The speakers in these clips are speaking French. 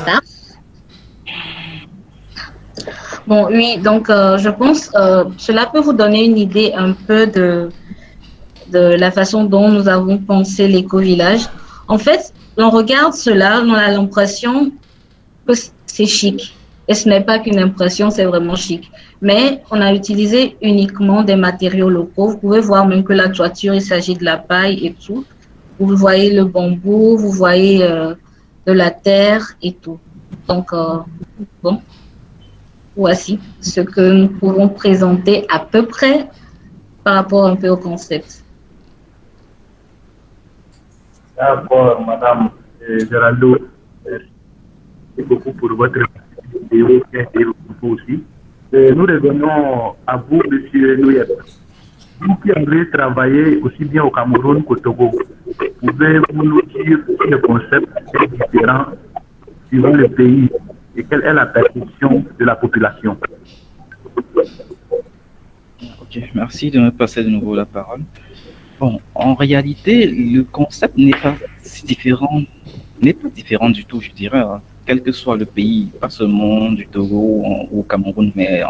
Ça. Bon, oui, donc je pense cela peut vous donner une idée un peu de la façon dont nous avons pensé l'éco-village. En fait, l'on regarde cela, on a l'impression que c'est chic. Et ce n'est pas qu'une impression, c'est vraiment chic. Mais on a utilisé uniquement des matériaux locaux. Vous pouvez voir même que la toiture, il s'agit de la paille et tout. Vous voyez le bambou, vous voyez de la terre et tout. Donc, bon, voici ce que nous pouvons présenter à peu près par rapport un peu au concept. D'accord, Madame Geraldo, merci beaucoup pour votre vidéo et propos aussi. Nous revenons à vous, Monsieur Nouyet. Vous qui avez travaillé aussi bien au Cameroun qu'au Togo, pouvez-vous nous dire si le concept est différent suivant le pays et quelle est la perception de la population? Ok, merci de me passer de nouveau la parole. Bon, en réalité, le concept n'est pas différent du tout, je dirais, hein. Quel que soit le pays, pas seulement du Togo ou au Cameroun, mais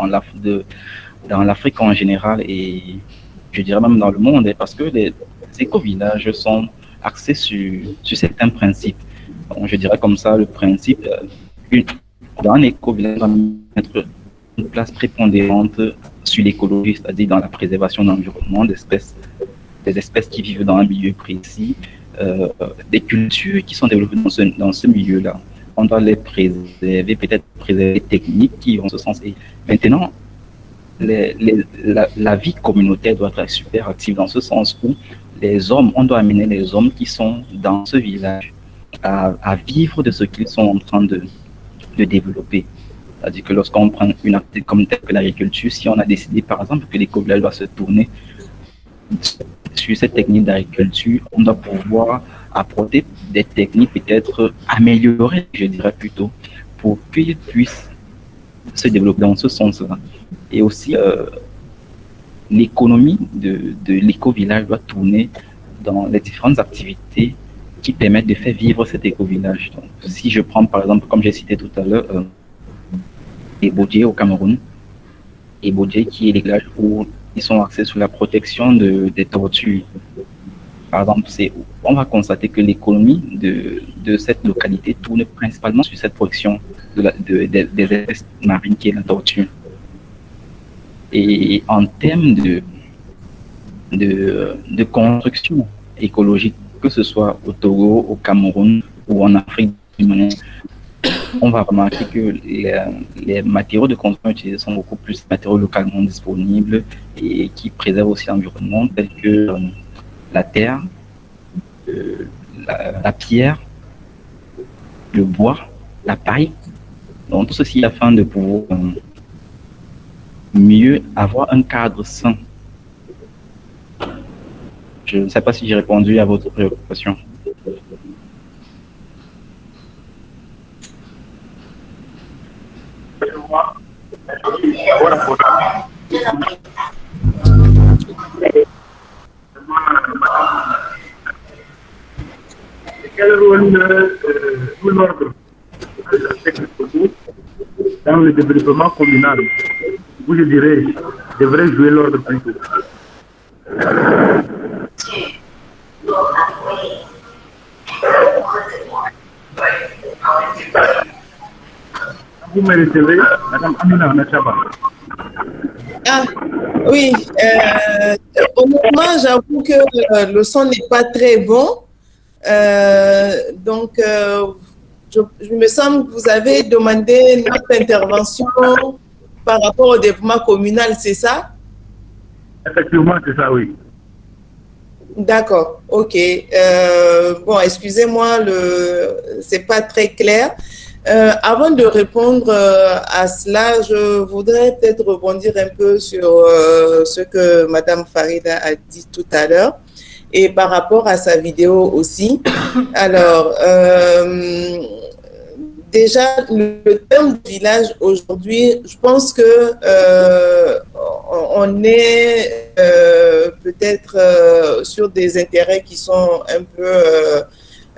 dans l'Afrique en général et je dirais même dans le monde, hein, parce que les éco-villages sont axés sur certains principes. Bon, je dirais comme ça, le principe, dans un éco-village, on va mettre une place prépondérante sur l'écologie, c'est-à-dire dans la préservation de l'environnement, des espèces qui vivent dans un milieu précis, des cultures qui sont développées dans ce milieu-là. On doit les préserver, peut-être préserver les techniques qui vont en ce sens. Et maintenant, la vie communautaire doit être super active dans ce sens où on doit amener les hommes qui sont dans ce village à vivre de ce qu'ils sont en train de développer. C'est-à-dire que lorsqu'on prend une activité comme telle que l'agriculture, si on a décidé par exemple que l'éco-village doit se tourner sur cette technique d'agriculture, on doit pouvoir apporter des techniques peut-être améliorées, je dirais plutôt, pour qu'ils puissent se développer dans ce sens-là. Et aussi, l'économie de l'éco-village doit tourner dans les différentes activités qui permettent de faire vivre cet éco-village. Donc, si je prends par exemple, comme j'ai cité tout à l'heure, Ebodje au Cameroun, Ebodje qui est les villages où ils sont axés sur la protection des tortues. Par exemple, on va constater que l'économie de cette localité tourne principalement sur cette protection des espèces marines qui est la tortue. Et en termes de construction écologique, que ce soit au Togo, au Cameroun ou en Afrique du Nord, on va remarquer que les matériaux de construction utilisés sont beaucoup plus matériaux localement disponibles et qui préservent aussi l'environnement, tels que la terre, la pierre, le bois, la paille. Donc tout ceci afin de pouvoir mieux avoir un cadre sain. Je ne sais pas si j'ai répondu à votre préoccupation. Quel rôle joue l'ordre dans le développement communal? Ou je dirais, devrait jouer l'ordre plutôt. Vous me recevez, Madame Amina Nachaba. Ah, oui. Honnêtement, j'avoue que le son n'est pas très bon. Donc, je me semble que vous avez demandé notre intervention par rapport au développement communal, c'est ça? Effectivement, c'est ça, oui. D'accord, ok. Bon, excusez-moi, c'est pas très clair. Avant de répondre à cela, je voudrais peut-être rebondir un peu sur ce que Madame Farida a dit tout à l'heure et par rapport à sa vidéo aussi. Alors, déjà, le terme de village aujourd'hui, je pense que on est peut-être sur des intérêts qui sont un peu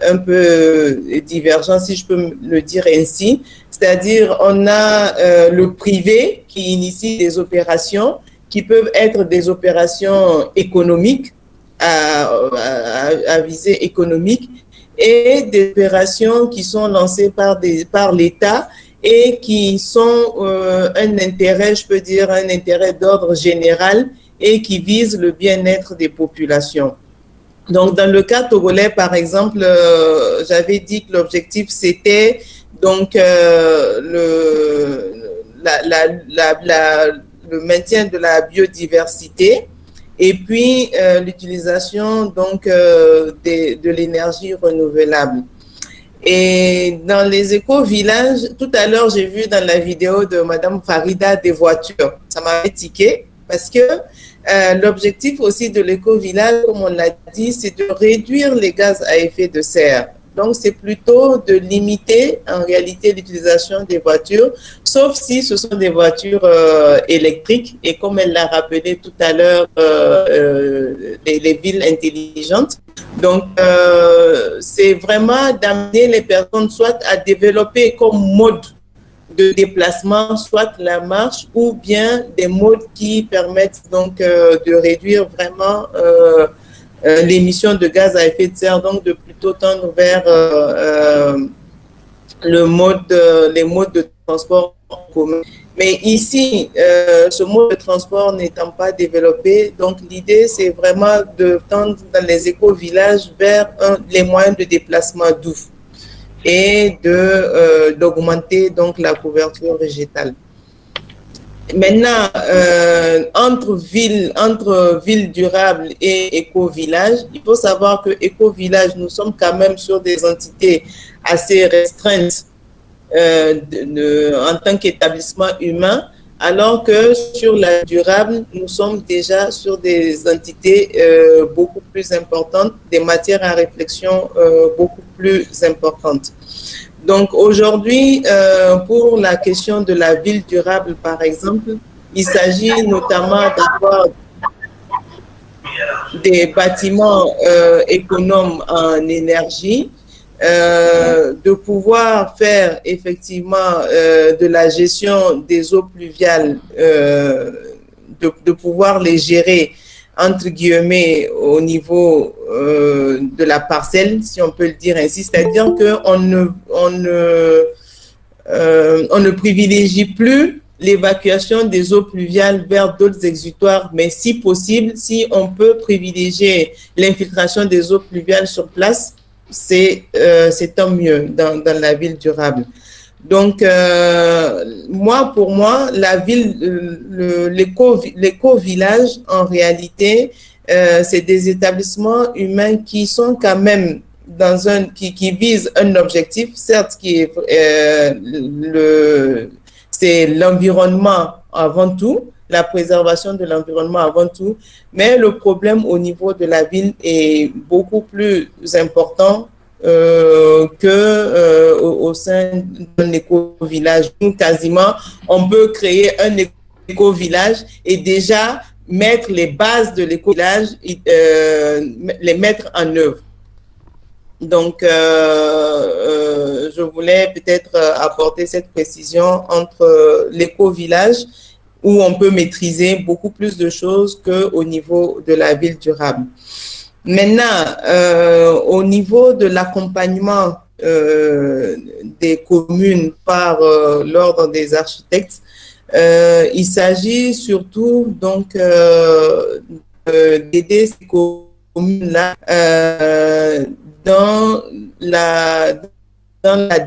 un peu divergents, si je peux le dire ainsi. C'est-à-dire, on a le privé qui initie des opérations qui peuvent être des opérations économiques, à visée économique, et des opérations qui sont lancées par l'État et qui sont un intérêt, je peux dire, un intérêt d'ordre général et qui visent le bien-être des populations. Donc, dans le cas togolais, par exemple, j'avais dit que l'objectif, c'était donc le maintien de la biodiversité et puis l'utilisation donc de l'énergie renouvelable. Et dans les éco-villages, tout à l'heure, j'ai vu dans la vidéo de Madame Farida des voitures. Ça m'a tiqué parce que l'objectif aussi de l'éco-village, comme on l'a dit, c'est de réduire les gaz à effet de serre. Donc, c'est plutôt de limiter en réalité l'utilisation des voitures, sauf si ce sont des voitures électriques. Et comme elle l'a rappelé tout à l'heure, les villes intelligentes. Donc, c'est vraiment d'amener les personnes soit à développer comme mode de déplacement, soit la marche, ou bien des modes qui permettent donc de réduire vraiment l'émission de gaz à effet de serre, donc de plutôt tendre vers les modes de transport en commun. Mais ici, ce mode de transport n'étant pas développé, donc l'idée, c'est vraiment de tendre dans les éco-villages vers les moyens de déplacement doux et d'augmenter donc la couverture végétale. Maintenant, entre villes durables et éco-villages, il faut savoir que éco-villages, nous sommes quand même sur des entités assez restreintes en tant qu'établissement humain, alors que sur la durable, nous sommes déjà sur des entités beaucoup plus importantes, des matières à réflexion beaucoup plus importantes. Donc aujourd'hui, pour la question de la ville durable, par exemple, il s'agit notamment d'avoir des bâtiments économes en énergie, de pouvoir faire effectivement de la gestion des eaux pluviales, de pouvoir les gérer entre guillemets au niveau de la parcelle, si on peut le dire ainsi, c'est-à-dire qu'on ne privilégie plus l'évacuation des eaux pluviales vers d'autres exutoires, mais si possible, si on peut privilégier l'infiltration des eaux pluviales sur place, c'est tant mieux dans la ville durable. Donc, pour moi, la ville, l'éco-village, en réalité, c'est des établissements humains qui sont quand même qui visent un objectif, certes, qui est c'est l'environnement avant tout, la préservation de l'environnement avant tout, mais le problème au niveau de la ville est beaucoup plus important au sein d'un éco-village. Quasiment, on peut créer un éco-village et déjà mettre les bases de l'éco-village, les mettre en œuvre. Donc, je voulais peut-être apporter cette précision entre l'éco-village où on peut maîtriser beaucoup plus de choses qu'au niveau de la ville durable. Maintenant, au niveau de l'accompagnement des communes par l'ordre des architectes, il s'agit surtout donc d'aider ces communes-là dans la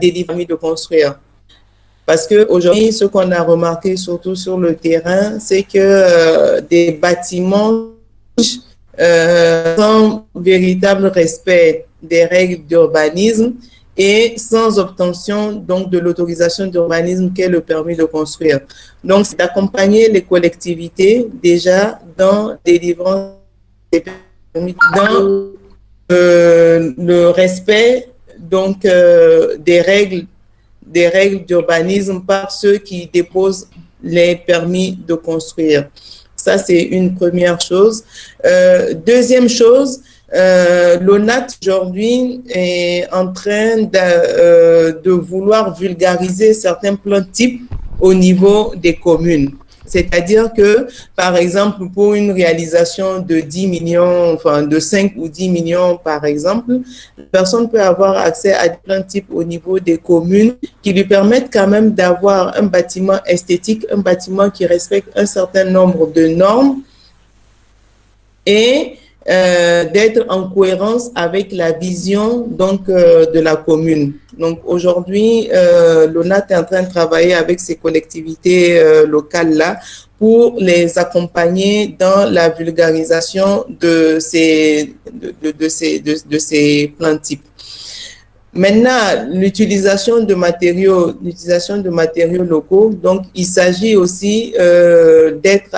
délivrance de construire. Parce qu'aujourd'hui, ce qu'on a remarqué surtout sur le terrain, c'est que des bâtiments sans véritable respect des règles d'urbanisme et sans obtention donc de l'autorisation d'urbanisme qu'est le permis de construire. Donc, c'est d'accompagner les collectivités déjà dans délivrance des permis, dans le respect donc des règles d'urbanisme par ceux qui déposent les permis de construire. Ça, c'est une première chose. Deuxième chose, l'ONAT aujourd'hui est en train de vouloir vulgariser certains plans types au niveau des communes. C'est-à-dire que, par exemple, pour une réalisation de 10 millions, enfin de 5 ou 10 millions, par exemple, la personne peut avoir accès à des plans types au niveau des communes qui lui permettent quand même d'avoir un bâtiment esthétique, un bâtiment qui respecte un certain nombre de normes et d'être en cohérence avec la vision donc de la commune. Donc aujourd'hui, l'ONAT est en train de travailler avec ces collectivités locales-là pour les accompagner dans la vulgarisation de ces plans types. Maintenant, l'utilisation de matériaux locaux, donc il s'agit aussi d'être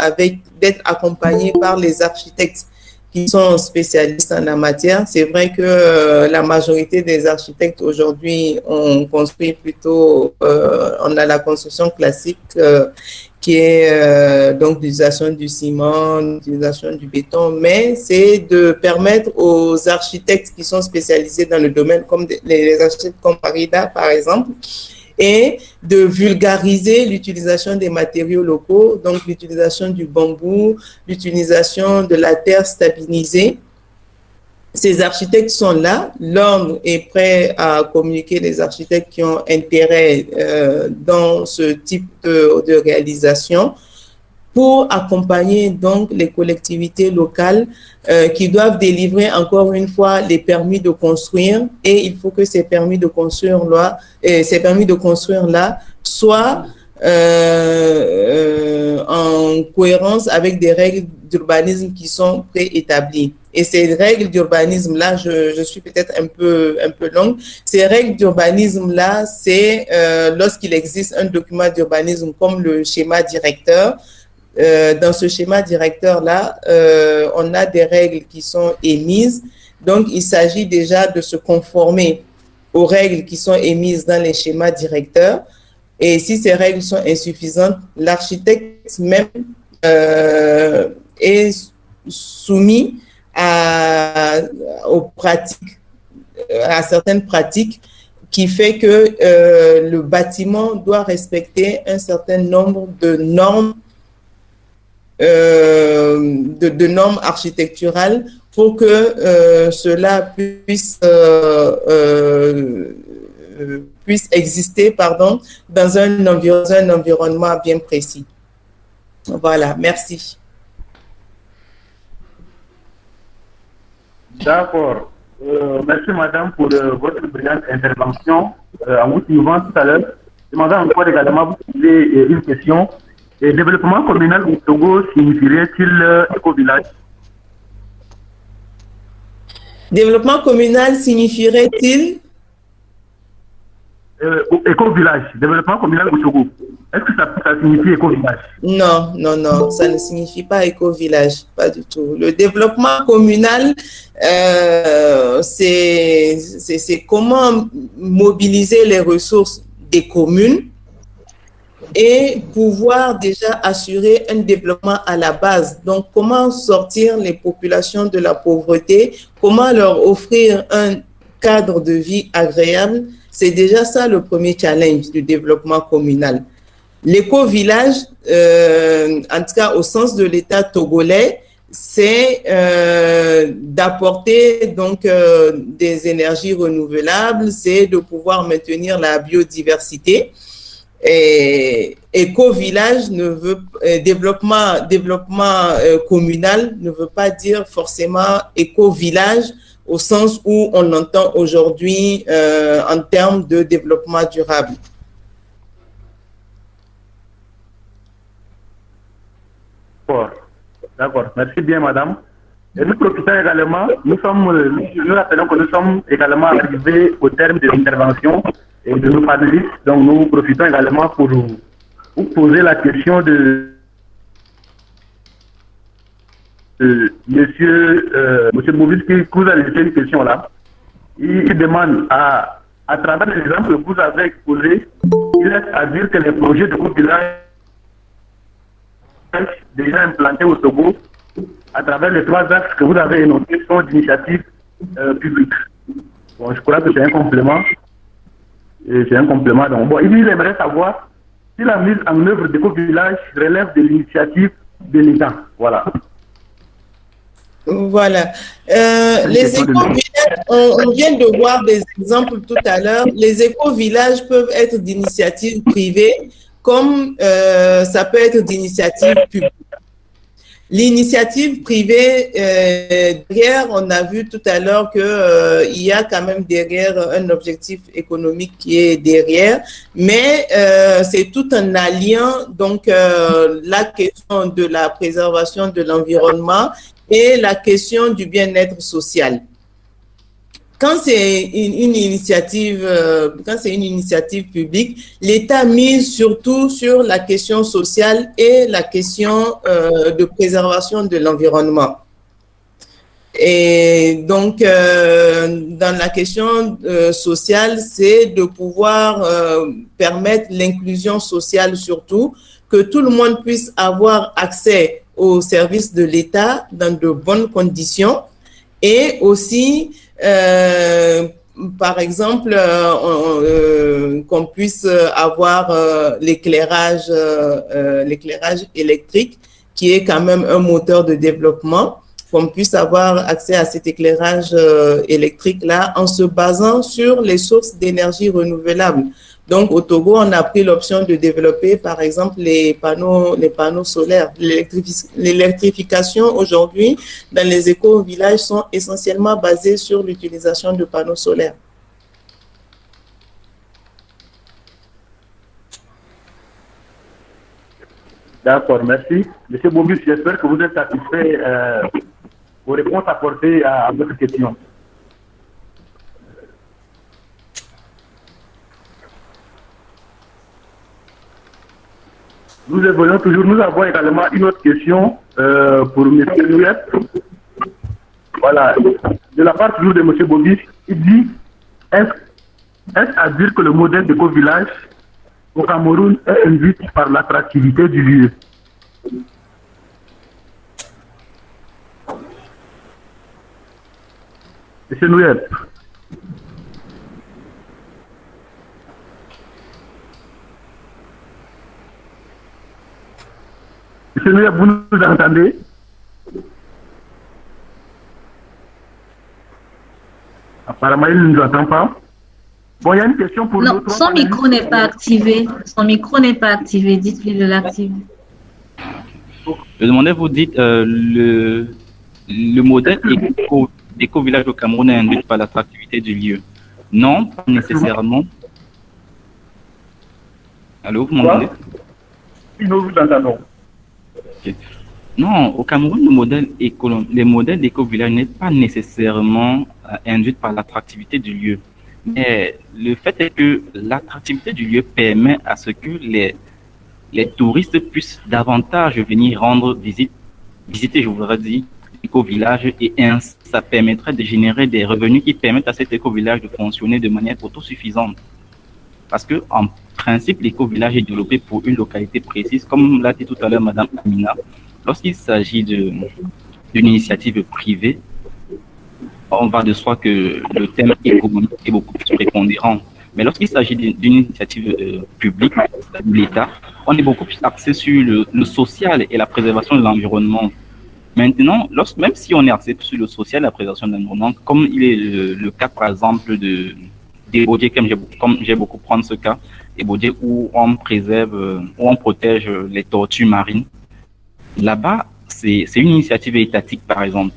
accompagné par les architectes qui sont spécialistes en la matière. C'est vrai que la majorité des architectes aujourd'hui on construit plutôt, on a la construction classique qui est donc l'utilisation du ciment, l'utilisation du béton, mais c'est de permettre aux architectes qui sont spécialisés dans le domaine, comme les architectes comme Parida par exemple, et de vulgariser l'utilisation des matériaux locaux, donc l'utilisation du bambou, l'utilisation de la terre stabilisée. Ces architectes sont là, l'ordre est prêt à communiquer les architectes qui ont intérêt dans ce type de réalisation pour accompagner donc les collectivités locales qui doivent délivrer encore une fois les permis de construire, et il faut que ces permis de construire là soient en cohérence avec des règles d'urbanisme qui sont préétablies. Et ces règles d'urbanisme là, je suis peut-être un peu longue. Ces règles d'urbanisme là, c'est lorsqu'il existe un document d'urbanisme comme le schéma directeur. Dans ce schéma directeur-là, on a des règles qui sont émises. Donc, il s'agit déjà de se conformer aux règles qui sont émises dans les schémas directeurs. Et si ces règles sont insuffisantes, l'architecte même est soumis aux pratiques, à certaines pratiques qui fait que le bâtiment doit respecter un certain nombre de normes normes architecturales pour que cela puisse exister dans un environnement bien précis. Voilà, merci. D'accord. Merci madame pour votre brillante intervention. En vous suivant tout à l'heure, demandant encore également vous poser une question. Le développement communal au Togo signifierait-il éco-village? Développement communal signifierait-il éco-village. Développement communal au Togo. Est-ce que ça signifie éco-village? Non, ça ne signifie pas éco-village, pas du tout. Le développement communal, c'est comment mobiliser les ressources des communes et pouvoir déjà assurer un développement à la base. Donc, comment sortir les populations de la pauvreté, comment leur offrir un cadre de vie agréable, c'est déjà ça le premier challenge du développement communal. L'éco-village, en tout cas au sens de l'État togolais, c'est d'apporter donc des énergies renouvelables, c'est de pouvoir maintenir la biodiversité. Et éco-village développement communal ne veut pas dire forcément éco-village au sens où on l'entend aujourd'hui en termes de développement durable. D'accord, merci bien madame. Et nous profitons également, nous rappelons que nous sommes également arrivés au terme de l'intervention et de nos panélistes. Donc nous profitons également pour vous poser la question de monsieur Bovis qui vous a laissé une question là. Il demande à travers les exemples que vous avez exposés, il est à dire que les projets de village déjà implantés au Togo à travers les 3 axes que vous avez énoncés, sont d'initiatives publiques. Bon, je crois que c'est un complément. C'est un complément. Donc, bon, il aimerait savoir si la mise en œuvre d'éco-villages relève de l'initiative de l'État. Voilà. Voilà. Les éco-villages, on vient de voir des exemples tout à l'heure. Les éco-villages peuvent être d'initiatives privées comme ça peut être d'initiatives publiques. L'initiative privée, derrière, on a vu tout à l'heure qu'il y a quand même derrière un objectif économique qui est derrière, mais c'est tout en alliant donc la question de la préservation de l'environnement et la question du bien-être social. Quand c'est une initiative publique, l'État mise surtout sur la question sociale et la question de préservation de l'environnement. Et donc, dans la question sociale, c'est de pouvoir permettre l'inclusion sociale surtout, que tout le monde puisse avoir accès aux services de l'État dans de bonnes conditions et aussi par exemple, qu'on puisse avoir l'éclairage électrique, qui est quand même un moteur de développement, qu'on puisse avoir accès à cet éclairage électrique-là en se basant sur les sources d'énergie renouvelables. Donc, au Togo, on a pris l'option de développer, par exemple, les panneaux solaires. L'électrification aujourd'hui dans les éco-villages sont essentiellement basées sur l'utilisation de panneaux solaires. D'accord, merci. Monsieur Bobus, j'espère que vous êtes satisfait aux réponses apportées à votre question. Nous évoluons toujours. Nous avons également une autre question pour M. Nouyet. Voilà. De la part toujours de M. Bobis, il dit est-ce à dire que le modèle d'éco-village au Cameroun est induit par l'attractivité du lieu? M. Nouyet. Monsieur Nouyet, vous nous entendez? Apparemment, il ne nous entend pas. Bon, il y a une question pour nous. Non, son micro n'est pas activé. Son micro n'est pas activé. Dites-lui de l'activer. Je demandais, vous dites, le modèle éco-village au Cameroun est induit par l'attractivité du lieu. Non, pas nécessairement. Allô, vous m'entendez? Oui, nous vous entendons. Okay. Non, au Cameroun, les modèles d'éco-village n'est pas nécessairement induit par l'attractivité du lieu. Mais le fait est que l'attractivité du lieu permet à ce que les touristes puissent davantage venir rendre visiter, je voudrais dire, l'éco-village, et ça permettrait de générer des revenus qui permettent à cet éco-village de fonctionner de manière autosuffisante. Parce que, en principe, l'éco-village est développé pour une localité précise, comme l'a dit tout à l'heure Madame Amina. Lorsqu'il s'agit d'une initiative privée, on va de soi que le thème économique est beaucoup plus prépondérant. Mais lorsqu'il s'agit d'une initiative publique de l'État, on est beaucoup plus axé sur le social et la préservation de l'environnement. Maintenant, même si on est axé sur le social et la préservation de l'environnement, comme il est le cas par exemple d'Ebodje, comme j'ai beaucoup prendre ce cas, Ebodje où on préserve, où on protège les tortues marines. Là-bas, c'est une initiative étatique par exemple.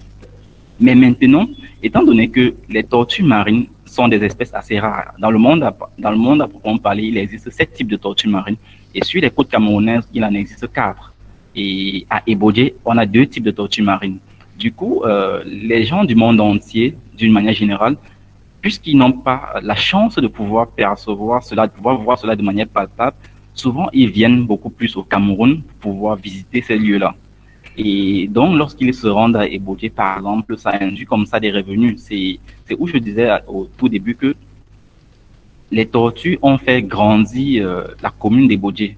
Mais maintenant, étant donné que les tortues marines sont des espèces assez rares, dans le monde à proprement parler, il existe 7 types de tortues marines. Et sur les côtes camerounaises, il en existe 4. Et à Ebodje, on a 2 types de tortues marines. Du coup, les gens du monde entier, d'une manière générale, puisqu'ils n'ont pas la chance de pouvoir percevoir cela, de pouvoir voir cela de manière palpable, souvent ils viennent beaucoup plus au Cameroun pour pouvoir visiter ces lieux-là. Et donc, lorsqu'ils se rendent à Ebodje, par exemple, ça induit comme ça des revenus. C'est où je disais au tout début que les tortues ont fait grandir la commune d'Ebodje.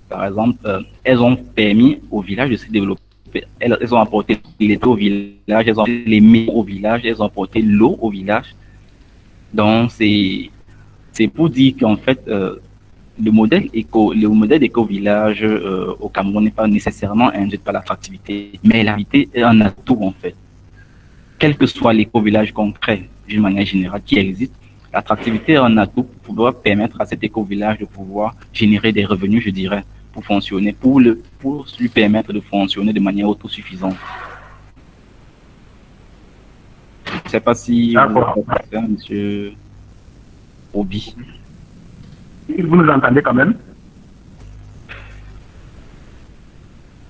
Par exemple, elles ont permis au village de se développer elles ont apporté l'électricité au village, elles ont apporté les métaux au village, elles ont apporté l'eau au village. Donc, c'est pour dire qu'en fait, le modèle d'éco-village au Cameroun n'est pas nécessairement induit par l'attractivité, mais l'habité est un atout en fait. Quel que soit l'éco-village concret, d'une manière générale, qui existe, l'attractivité est un atout pour pouvoir permettre à cet éco-village de pouvoir générer des revenus, je dirais, pour fonctionner, pour lui permettre de fonctionner de manière autosuffisante. Je ne sais pas si vous avez ça, monsieur Obi. Vous nous entendez quand même?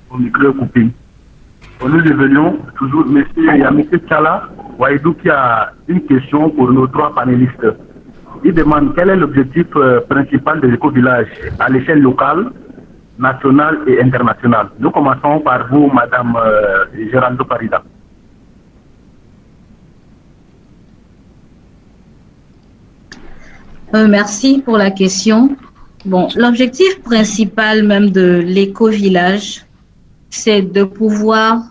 Au micro coupé. Nous devenions toujours, il y a M. Tchala Waïdou qui a une question pour nos trois panélistes. Il demande quel est l'objectif principal des éco-villages à l'échelle locale, nationale et internationale. Nous commençons par vous, Madame Geraldo Parida. Merci pour la question. Bon, l'objectif principal même de l'éco-village, c'est de pouvoir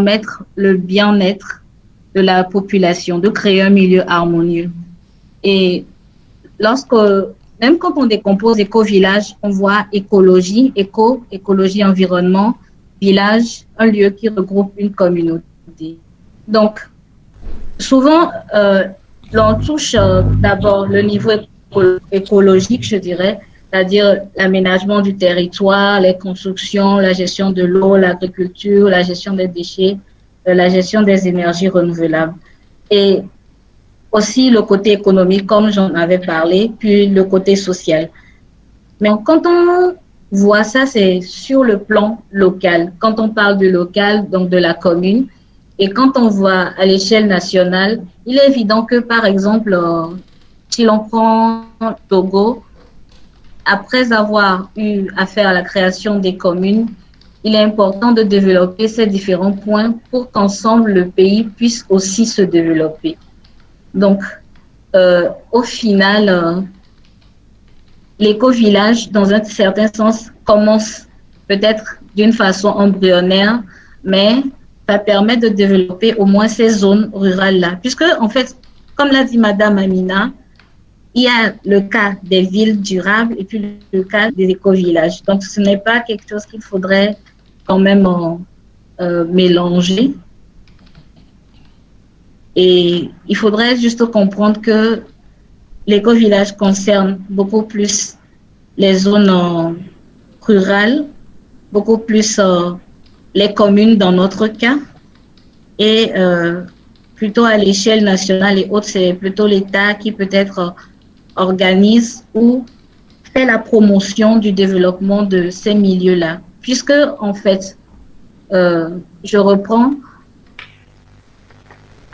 mettre le bien-être de la population, de créer un milieu harmonieux. Et même quand on décompose éco-village, on voit écologie, écologie environnement, village, un lieu qui regroupe une communauté. Donc, souvent, l'on touche d'abord le niveau écologique, je dirais, c'est-à-dire l'aménagement du territoire, les constructions, la gestion de l'eau, l'agriculture, la gestion des déchets, la gestion des énergies renouvelables. Et aussi le côté économique, comme j'en avais parlé, puis le côté social. Mais quand on voit ça, c'est sur le plan local. Quand on parle du local, donc de la commune, et quand on voit à l'échelle nationale, il est évident que, par exemple, si l'on prend Togo, après avoir eu affaire à la création des communes, il est important de développer ces différents points pour qu'ensemble le pays puisse aussi se développer. Donc, au final, l'éco-village, dans un certain sens, commence peut-être d'une façon embryonnaire, mais ça permet de développer au moins ces zones rurales-là. Puisque, en fait, comme l'a dit Madame Amina, il y a le cas des villes durables et puis le cas des éco-villages. Donc, ce n'est pas quelque chose qu'il faudrait quand même mélanger. Et il faudrait juste comprendre que l'éco-village concerne beaucoup plus les zones rurales, beaucoup plus les communes dans notre cas, et plutôt à l'échelle nationale et autres, c'est plutôt l'État qui peut-être organise ou fait la promotion du développement de ces milieux-là. Puisque, en fait, je reprends,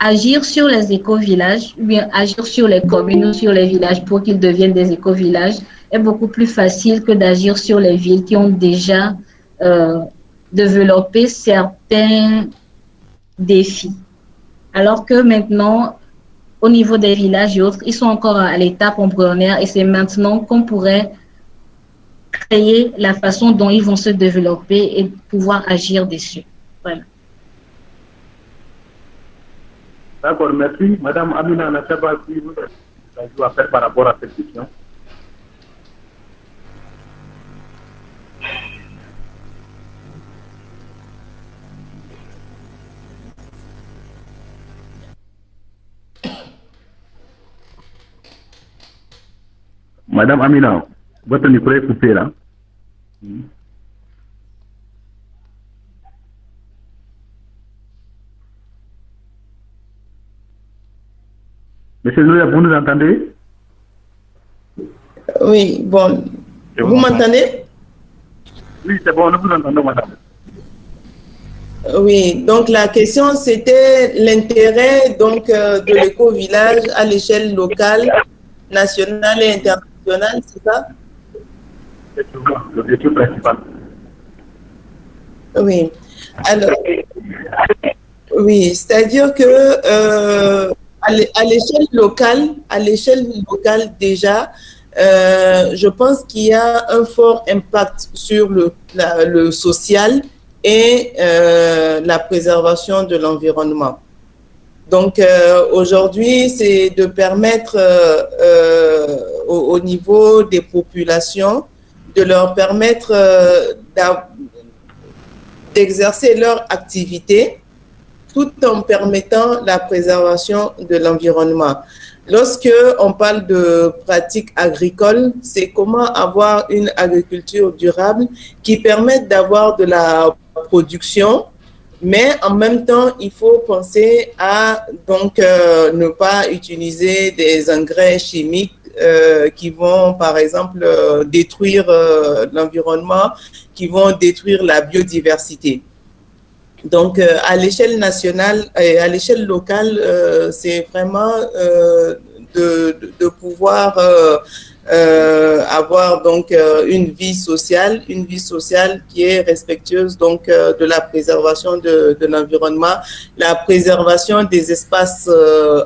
agir sur les éco-villages, ou bien agir sur les communes ou sur les villages pour qu'ils deviennent des éco-villages est beaucoup plus facile que d'agir sur les villes qui ont déjà développé certains défis. Alors que maintenant, au niveau des villages et autres, ils sont encore à l'étape embryonnaire et c'est maintenant qu'on pourrait créer la façon dont ils vont se développer et pouvoir agir dessus. Voilà. D'accord, merci. Madame Amina Nassaba, si vous avez à faire par rapport à cette question. Madame Amina, votre micro est coupé là. Monsieur Nouya, vous nous entendez? Oui, bon. Vous m'entendez? Oui, c'est bon, nous vous entendons, madame. Oui, donc la question c'était l'intérêt donc de l'éco-village à l'échelle locale, nationale et internationale, c'est ça? C'est l'objectif principal. Oui. Alors, oui, c'est-à-dire que à l'échelle locale déjà, je pense qu'il y a un fort impact sur le social et la préservation de l'environnement. Donc, aujourd'hui, c'est de permettre au niveau des populations, de leur permettre d'exercer leur activité tout en permettant la préservation de l'environnement. Lorsque on parle de pratiques agricoles, c'est comment avoir une agriculture durable qui permette d'avoir de la production, mais en même temps, il faut penser à donc ne pas utiliser des engrais chimiques qui vont, par exemple, détruire l'environnement, qui vont détruire la biodiversité. Donc, à l'échelle nationale et à l'échelle locale, c'est vraiment de pouvoir avoir donc une vie sociale qui est respectueuse donc de la préservation de l'environnement, la préservation des espaces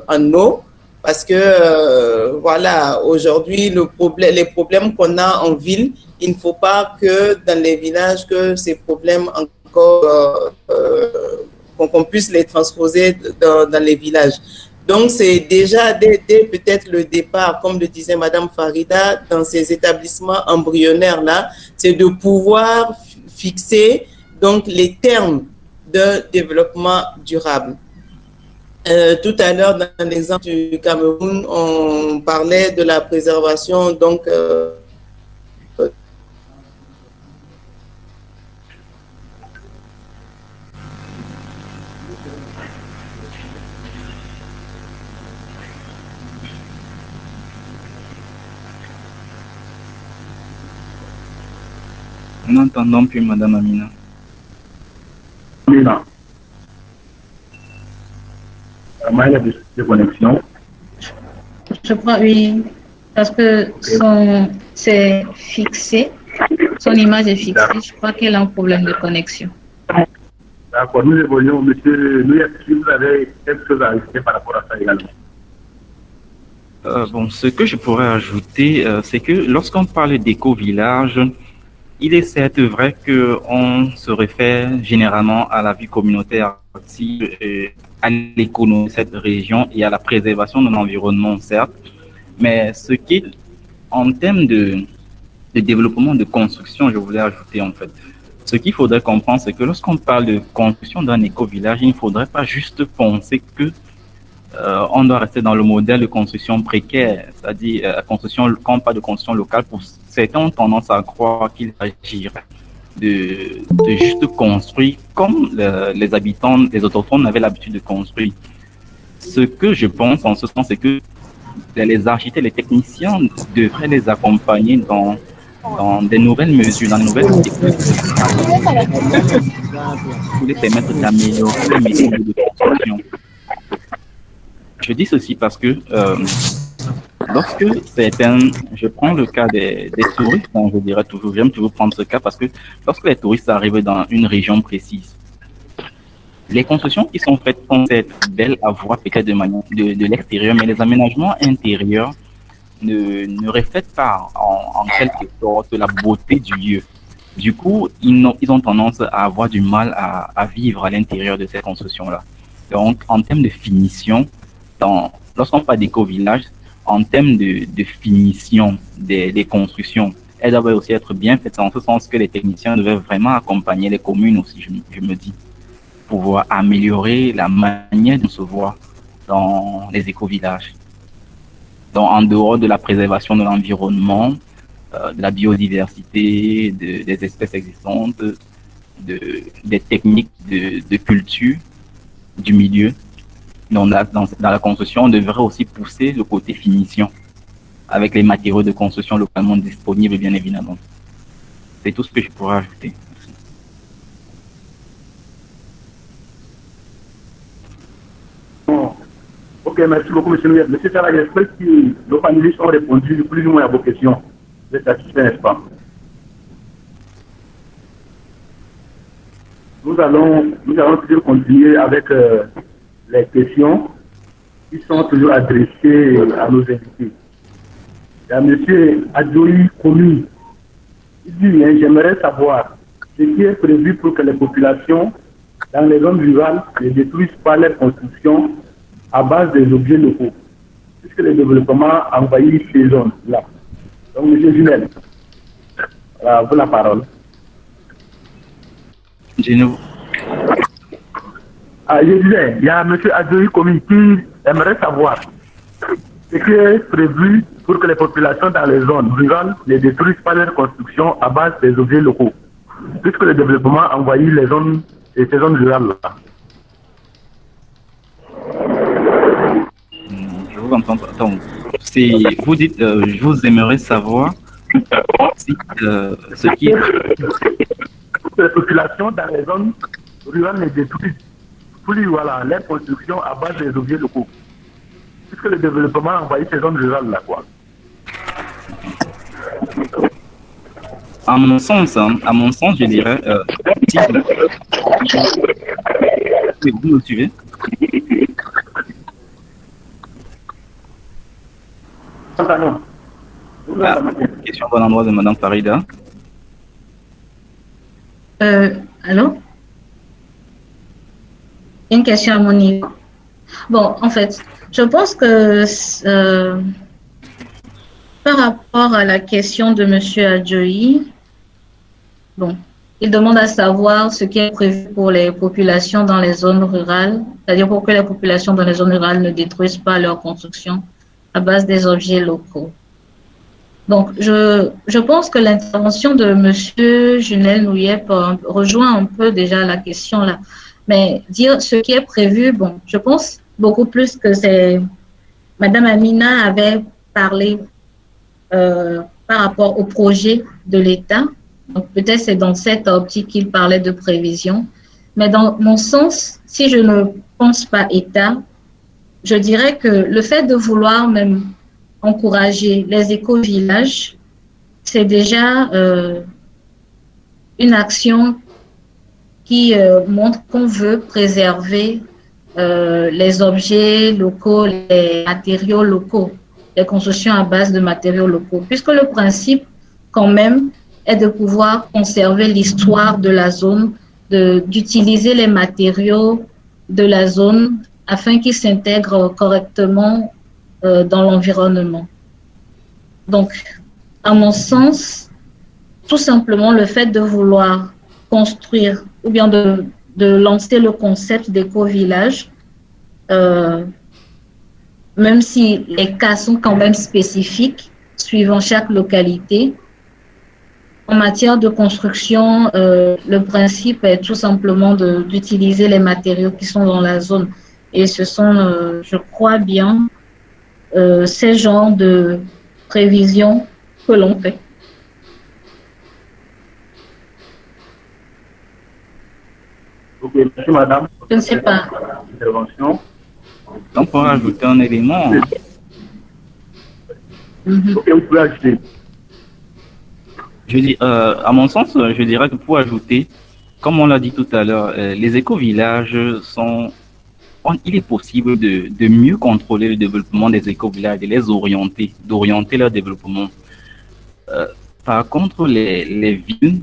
en eau, parce que voilà, aujourd'hui les problèmes qu'on a en ville, il ne faut pas que dans les villages que ces problèmes qu'on puisse les transposer dans les villages. Donc, c'est déjà dès peut-être le départ, comme le disait Madame Farida, dans ces établissements embryonnaires-là, c'est de pouvoir fixer donc les termes de développement durable. Tout à l'heure, dans l'exemple du Cameroun, on parlait de la préservation donc Nous n'entendons plus Madame Amina. Amina. Il y a des connexions. Je crois, oui, parce que c'est fixé, son image est fixée. Je crois qu'elle a un problème de connexion. D'accord, nous évoluons. Monsieur Nouya, si vous avez quelque chose à ajouter par rapport à ça également. Bon, ce que je pourrais ajouter, c'est que lorsqu'on parle d'éco-village, il est certes vrai qu'on se réfère généralement à la vie communautaire, à l'économie de cette région et à la préservation de l'environnement, certes, mais ce qui, en termes de développement de construction, je voulais ajouter en fait, ce qu'il faudrait comprendre, c'est que lorsqu'on parle de construction d'un éco-village, il ne faudrait pas juste penser que on doit rester dans le modèle de construction précaire, c'est-à-dire la construction, quand on parle de construction locale, pour certains ont tendance à croire qu'il s'agirait de juste construire comme les habitants, les autochtones avaient l'habitude de construire. Ce que je pense en ce sens, c'est que les architectes, les techniciens devraient les accompagner dans des nouvelles mesures, dans de nouvelles techniques pour les permettre d'améliorer les méthodes de construction. Je dis ceci parce que lorsque certains, je prends le cas des touristes, hein, je dirais toujours, j'aime toujours prendre ce cas parce que lorsque les touristes arrivent dans une région précise, les constructions qui sont faites sont belles à voir peut-être de l'extérieur, mais les aménagements intérieurs ne reflètent pas en quelque sorte la beauté du lieu. Du coup, ils ont tendance à avoir du mal à vivre à l'intérieur de ces constructions-là. Donc, en termes de finition, lorsqu'on parle d'éco-village, en termes de finition des constructions, elles doivent aussi être bien faites, en ce sens que les techniciens devaient vraiment accompagner les communes aussi, je me dis, pour pouvoir améliorer la manière de se voir dans les éco-villages. Donc, en dehors de la préservation de l'environnement, de la biodiversité, des espèces existantes, des techniques de culture du milieu, dans la construction, on devrait aussi pousser le côté finition avec les matériaux de construction localement disponibles, bien évidemment. C'est tout ce que je pourrais ajouter. Bon. Ok, merci beaucoup, monsieur Nouya. Monsieur Sarah, j'espère que nos panélistes ont répondu plus ou moins à vos questions. Vous êtes satisfait, n'est-ce pas? Nous allons toujours continuer avec les questions qui sont toujours adressées à nos invités. Il y a M. Adjoui Komi. Il dit, j'aimerais savoir ce qui est prévu pour que les populations dans les zones rurales ne détruisent pas leurs constructions à base des objets locaux, puisque le développement envahit ces zones-là. Donc, M. Junel, vous la parole. Je disais, il y a M. Adjoui Komi qui aimerait savoir ce qui est prévu pour que les populations dans les zones rurales ne détruisent pas leurs constructions à base des objets locaux, puisque le développement envahit ces zones rurales-là. Je vous entends. Donc, vous dites, je vous aimerais savoir si, ce qui est... Les populations dans les zones rurales ne détruisent plus leurs constructions à base des objets locaux, puisque le développement envahit ces zones rurales-là, quoi. À mon sens, je dirais, si vous me suivez? Question bon endroit de Madame Farida. Allô? Une question à mon niveau. Bon, en fait, je pense que par rapport à la question de M. Adjoui, bon, il demande à savoir ce qui est prévu pour les populations dans les zones rurales, c'est-à-dire pour que les populations dans les zones rurales ne détruisent pas leur construction à base des objets locaux. Donc, je pense que l'intervention de M. Junel Nouillet rejoint un peu déjà la question là. Mais dire ce qui est prévu, bon, je pense beaucoup plus que c'est... Madame Amina avait parlé par rapport au projet de l'État. Donc, peut-être c'est dans cette optique qu'il parlait de prévision. Mais dans mon sens, si je ne pense pas État, je dirais que le fait de vouloir même encourager les éco-villages, c'est déjà une action qui montre qu'on veut préserver les objets locaux, les matériaux locaux, les constructions à base de matériaux locaux, puisque le principe, quand même, est de pouvoir conserver l'histoire de la zone, d'utiliser les matériaux de la zone afin qu'ils s'intègrent correctement dans l'environnement. Donc, à mon sens, tout simplement, le fait de vouloir construire ou bien de lancer le concept d'éco-village, même si les cas sont quand même spécifiques, suivant chaque localité. En matière de construction, le principe est tout simplement d'utiliser les matériaux qui sont dans la zone. Et ce sont, je crois bien, ces genres de prévisions que l'on fait. Ok, merci madame. Je ne sais pas. Intervention. Donc, pour ajouter un élément... Ok, vous pouvez ajouter. Je dis, à mon sens, je dirais que pour ajouter, comme on l'a dit tout à l'heure, les éco-villages sont... il est possible de mieux contrôler le développement des éco-villages, de les orienter, d'orienter leur développement. Par contre, les villes,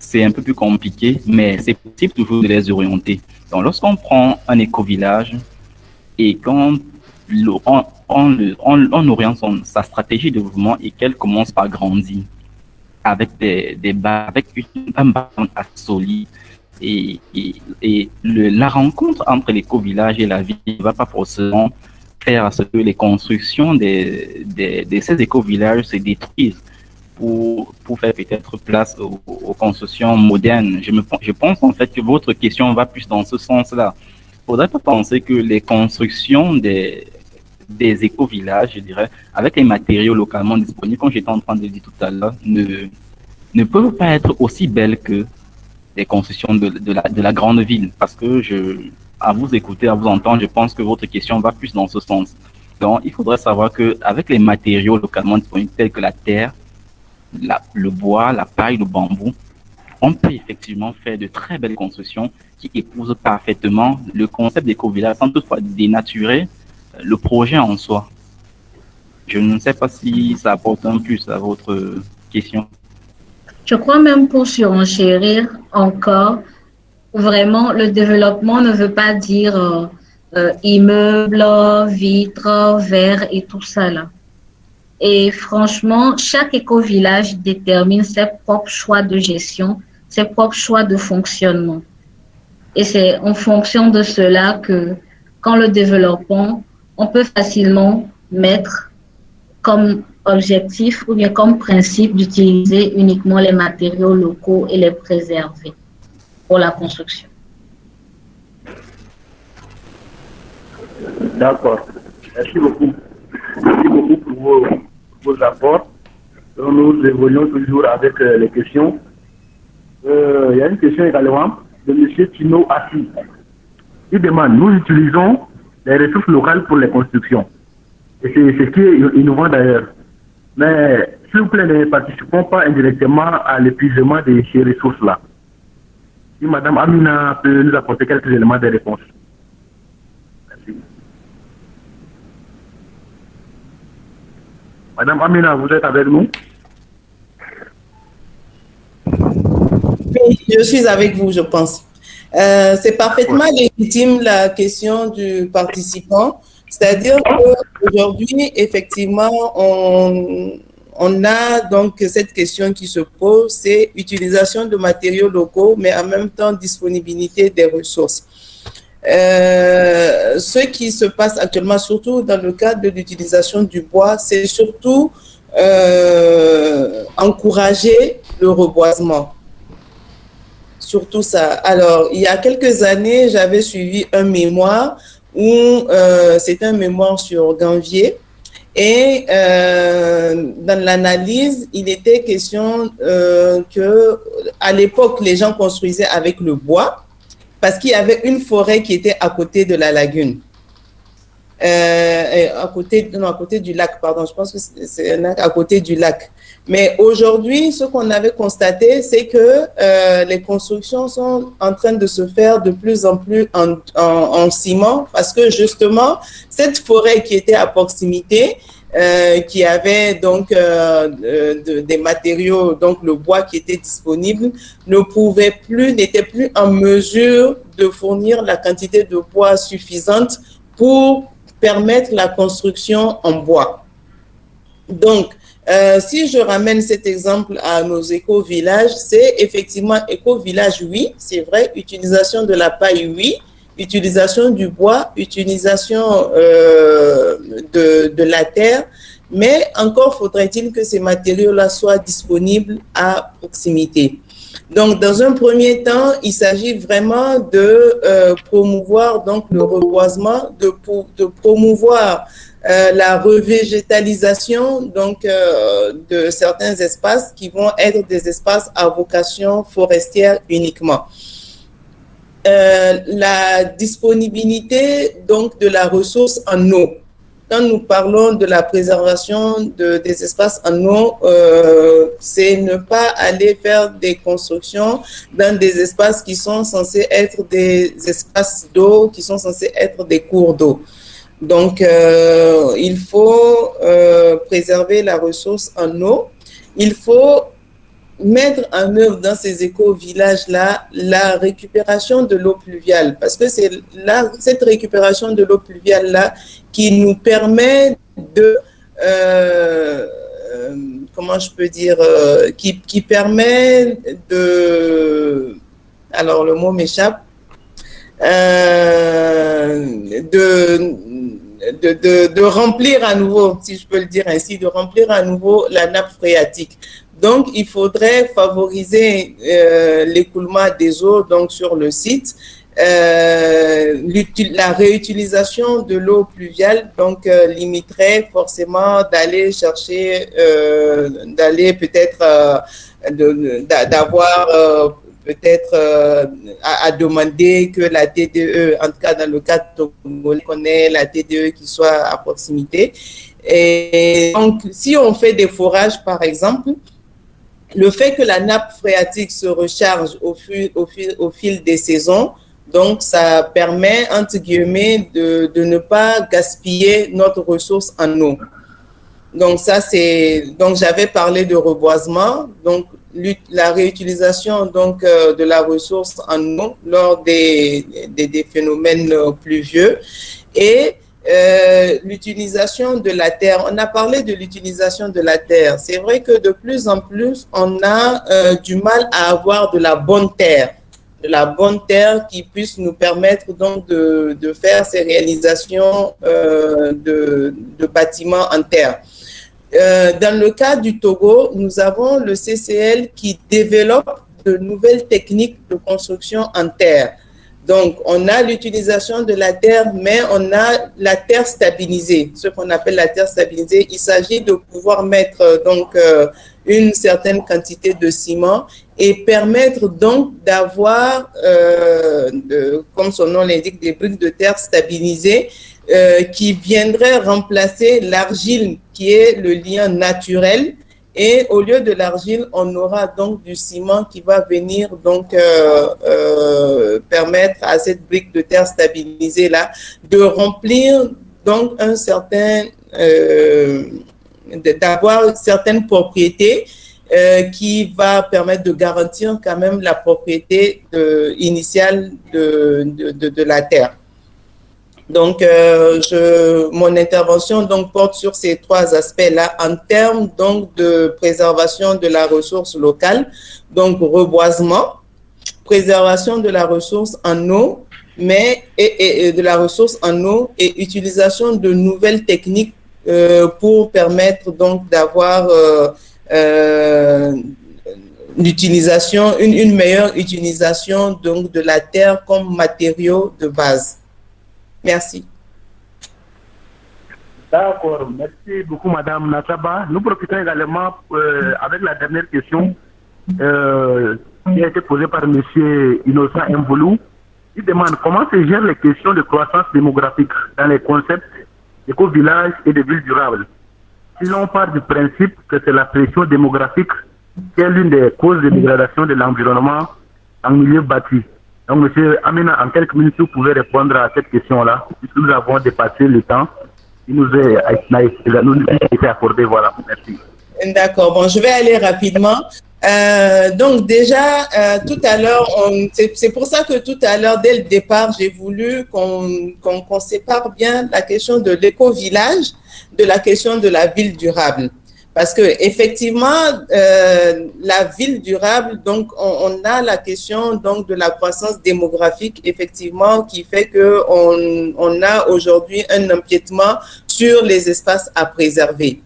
c'est un peu plus compliqué, mais c'est possible toujours de les orienter. Donc, lorsqu'on prend un éco-village et qu'on on oriente sa stratégie de développement et qu'elle commence par grandir avec avec une base solide, et la rencontre entre l'éco-village et la ville ne va pas forcément faire à ce que les constructions de ces éco-villages se détruisent pour faire peut-être place aux constructions modernes. Je pense en fait que votre question va plus dans ce sens-là. Il ne faudrait pas penser que les constructions des éco-villages, je dirais, avec les matériaux localement disponibles, comme j'étais en train de le dire tout à l'heure, ne peuvent pas être aussi belles que les constructions de la grande ville. Parce que à vous écouter, à vous entendre, je pense que votre question va plus dans ce sens. Donc, il faudrait savoir qu'avec les matériaux localement disponibles tels que la terre, le bois, la paille, le bambou, on peut effectivement faire de très belles constructions qui épousent parfaitement le concept d'éco-village sans toutefois dénaturer le projet en soi. Je ne sais pas si ça apporte un plus à votre question. Je crois même pour surenchérir encore, vraiment, le développement ne veut pas dire immeubles, vitres, verres et tout ça là. Et franchement, chaque éco-village détermine ses propres choix de gestion, ses propres choix de fonctionnement. Et c'est en fonction de cela que, quand le développement, on peut facilement mettre comme objectif ou bien comme principe d'utiliser uniquement les matériaux locaux et les préserver pour la construction. D'accord. Merci beaucoup. Merci beaucoup pour vos apports. Donc, nous évoluons toujours avec les questions. Il y a une question également de M. Tino Assi. Il demande, nous utilisons les ressources locales pour les constructions. Et c'est ce qui est innovant d'ailleurs. Mais s'il vous plaît, ne participons pas indirectement à l'épuisement de ces ressources-là. Si Mme Amina peut nous apporter quelques éléments de réponse. Merci. Madame Amina, vous êtes avec nous? Oui, je suis avec vous, je pense. C'est parfaitement légitime la question du participant. C'est-à-dire qu'aujourd'hui, effectivement, on a donc cette question qui se pose, c'est utilisation de matériaux locaux, mais en même temps disponibilité des ressources. Ce qui se passe actuellement, surtout dans le cadre de l'utilisation du bois, c'est surtout encourager le reboisement. Surtout ça. Alors, il y a quelques années, j'avais suivi un mémoire où c'est un mémoire sur Ganvier. Et dans l'analyse, il était question que à l'époque, les gens construisaient avec le bois parce qu'il y avait une forêt qui était à côté de la lagune. À côté du lac, pardon, je pense que c'est à côté du lac. Mais aujourd'hui, ce qu'on avait constaté, c'est que les constructions sont en train de se faire de plus en plus en ciment parce que justement, cette forêt qui était à proximité, qui avait donc des matériaux, donc le bois qui était disponible, n'était plus en mesure de fournir la quantité de bois suffisante pour permettre la construction en bois. Donc, si je ramène cet exemple à nos éco-villages, c'est effectivement éco-village, oui, c'est vrai, utilisation de la paille, oui, utilisation du bois, utilisation de la terre, mais encore faudrait-il que ces matériaux-là soient disponibles à proximité. Donc, dans un premier temps, il s'agit vraiment de promouvoir donc le reboisement, de promouvoir la revégétalisation donc de certains espaces qui vont être des espaces à vocation forestière uniquement. La disponibilité donc de la ressource en eau. Quand nous parlons de la préservation des espaces en eau, c'est ne pas aller faire des constructions dans des espaces qui sont censés être des espaces d'eau, qui sont censés être des cours d'eau. Donc, il faut préserver la ressource en eau. Il faut mettre en œuvre dans ces éco-villages-là la récupération de l'eau pluviale, parce que c'est cette récupération de l'eau pluviale-là qui nous permet de, comment je peux dire, qui permet de, alors le mot m'échappe, de remplir à nouveau, si je peux le dire ainsi, de remplir à nouveau la nappe phréatique. Donc, il faudrait favoriser l'écoulement des eaux donc, sur le site, la réutilisation de l'eau pluviale donc limiterait forcément d'aller chercher, d'aller peut-être d'avoir peut-être à demander que la TDE, en tout cas dans le cas de Togolais, qu'on ait la TDE qui soit à proximité. Et donc, si on fait des forages, par exemple, le fait que la nappe phréatique se recharge au fil des saisons, donc ça permet, entre guillemets, de ne pas gaspiller notre ressource en eau. Donc ça, c'est, donc j'avais parlé de reboisement. Donc la réutilisation donc de la ressource en eau lors des phénomènes pluvieux et l'utilisation de la terre. On a parlé de l'utilisation de la terre. C'est vrai que de plus en plus, on a du mal à avoir de la bonne terre qui puisse nous permettre donc de faire ces réalisations de bâtiments en terre. Dans le cas du Togo, nous avons le CCL qui développe de nouvelles techniques de construction en terre. Donc, on a l'utilisation de la terre, mais on a la terre stabilisée, ce qu'on appelle la terre stabilisée. Il s'agit de pouvoir mettre donc une certaine quantité de ciment et permettre donc d'avoir, comme son nom l'indique, des briques de terre stabilisées qui viendraient remplacer l'argile qui est le lien naturel. Et au lieu de l'argile, on aura donc du ciment qui va venir donc permettre à cette brique de terre stabilisée là de remplir donc un certain, d'avoir certaines propriétés qui va permettre de garantir quand même la propriété initiale de la terre. Donc, mon intervention donc porte sur ces trois aspects-là en termes donc de préservation de la ressource locale, donc reboisement, préservation de la ressource en eau, et de la ressource en eau et utilisation de nouvelles techniques pour permettre donc d'avoir l'utilisation, une meilleure utilisation donc de la terre comme matériau de base. Merci. D'accord, merci beaucoup Madame Nassaba. Nous profitons également avec la dernière question qui a été posée par Monsieur Innocent Mboulou. Il demande comment se gèrent les questions de croissance démographique dans les concepts d'éco-village et de villes durables. Si l'on part du principe que c'est la pression démographique qui est l'une des causes de dégradation de l'environnement en milieu bâti. Donc, Monsieur Amina, en quelques minutes, vous pouvez répondre à cette question-là, puisque nous avons dépassé le temps qui nous a été accordé. Voilà, merci. D'accord, bon, je vais aller rapidement. Donc déjà, tout à l'heure, c'est pour ça que tout à l'heure, dès le départ, j'ai voulu qu'on sépare bien la question de l'éco-village de la question de la ville durable. Parce que effectivement, la ville durable, donc on a la question donc de la croissance démographique, effectivement, qui fait que on a aujourd'hui un empiètement sur les espaces à préserver.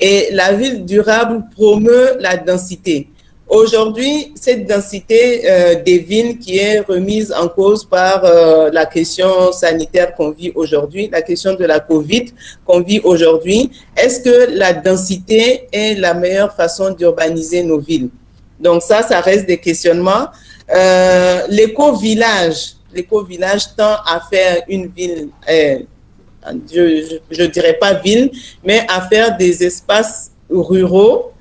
Et la ville durable promeut la densité. Aujourd'hui, cette densité des villes qui est remise en cause par la question sanitaire qu'on vit aujourd'hui, la question de la COVID qu'on vit aujourd'hui, est-ce que la densité est la meilleure façon d'urbaniser nos villes? Donc ça reste des questionnements. L'éco-village tend à faire une ville, je dirais pas ville, mais à faire des espaces ruraux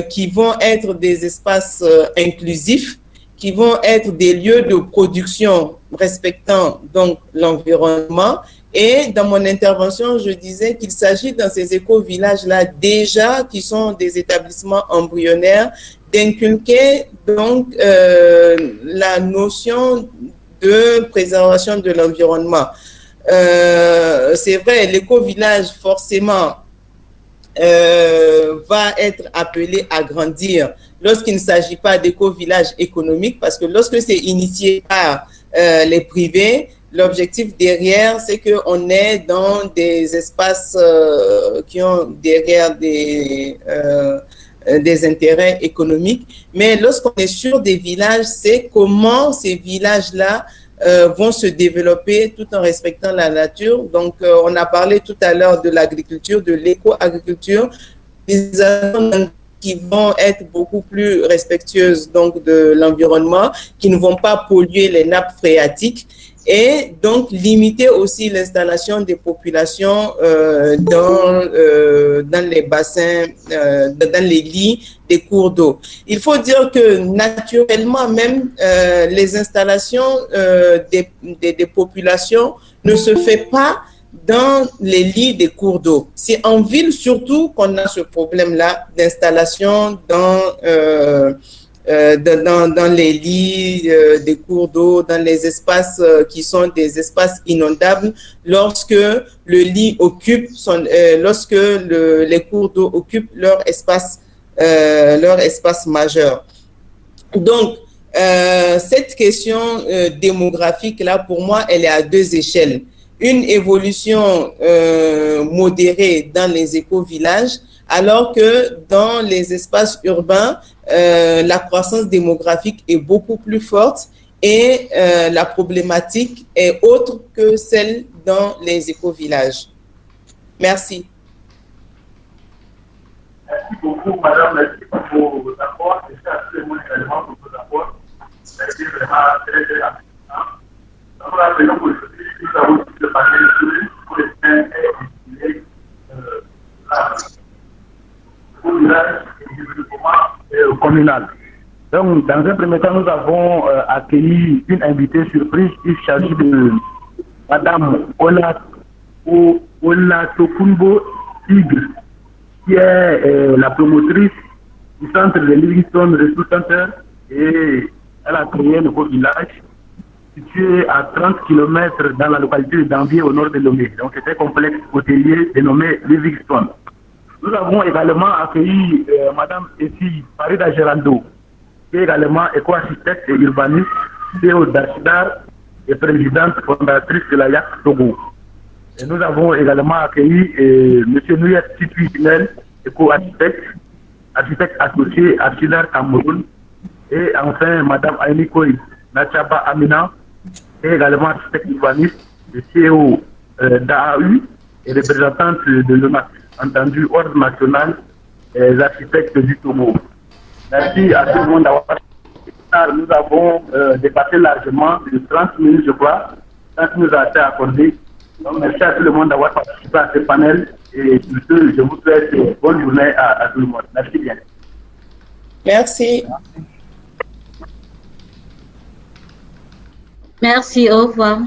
qui vont être des espaces inclusifs, qui vont être des lieux de production respectant donc l'environnement. Et dans mon intervention, je disais qu'il s'agit dans ces éco-villages-là déjà, qui sont des établissements embryonnaires, d'inculquer donc la notion de préservation de l'environnement. C'est vrai, l'éco-village forcément va être appelé à grandir lorsqu'il ne s'agit pas d'éco-village économique, parce que lorsque c'est initié par les privés, l'objectif derrière, c'est qu'on est dans des espaces qui ont derrière des intérêts économiques. Mais lorsqu'on est sur des villages, c'est comment ces villages-là vont se développer tout en respectant la nature. Donc, on a parlé tout à l'heure de l'agriculture, de l'éco-agriculture, des actions qui vont être beaucoup plus respectueuses donc de l'environnement, qui ne vont pas polluer les nappes phréatiques et donc limiter aussi l'installation des populations dans les bassins, dans les lits des cours d'eau. Il faut dire que naturellement même les installations des populations ne se fait pas dans les lits des cours d'eau. C'est en ville surtout qu'on a ce problème-là d'installation dans les lits des cours d'eau, dans les espaces qui sont des espaces inondables, lorsque le lit occupe lorsque les cours d'eau occupent leur espace majeur. Donc, cette question démographique-là, pour moi, elle est à deux échelles. Une évolution modérée dans les éco-villages, alors que dans les espaces urbains, la croissance démographique est beaucoup plus forte et la problématique est autre que celle dans les éco-villages. Merci. Merci beaucoup, madame. Merci pour vos apports. Merci absolument également pour vos apports. Merci vraiment très intéressant. Dans la réunion aujourd'hui, nous avons discuté pour les fins et au village et développement communal. Donc, dans un premier temps, nous avons accueilli une invitée surprise. Il s'agit de madame Ola Tokunbo Tigre, qui est la promotrice du centre de Livingstone Ressource Center, et elle a créé un nouveau village situé à 30 km dans la localité d'Anvier au nord de Lomé. Donc c'est un complexe hôtelier dénommé Livingstone. Nous avons également accueilli madame Essie Farida Geraldo, qui est également éco-architecte et urbaniste, CEO d'Archidar et présidente fondatrice de la YAC Togo. Et nous avons également accueilli M. Nouyet Tituinel, éco-architecte, architecte associé à Archidar Cameroun, et enfin Mme Aïnikoy Nachaba Amina, qui est également architecte urbaniste, et CEO d'AAU et représentante de l'ONAC, entendu Ordre national des architectes du Togo. Merci à tout le monde d'avoir participé. Nous avons dépassé largement de 30 minutes, je crois, tant que nous a été accordé. Donc, merci à tout le monde d'avoir participé à ce panel et sur ce, je vous souhaite une bonne journée à tout le monde. Merci bien. Merci. Merci, au revoir.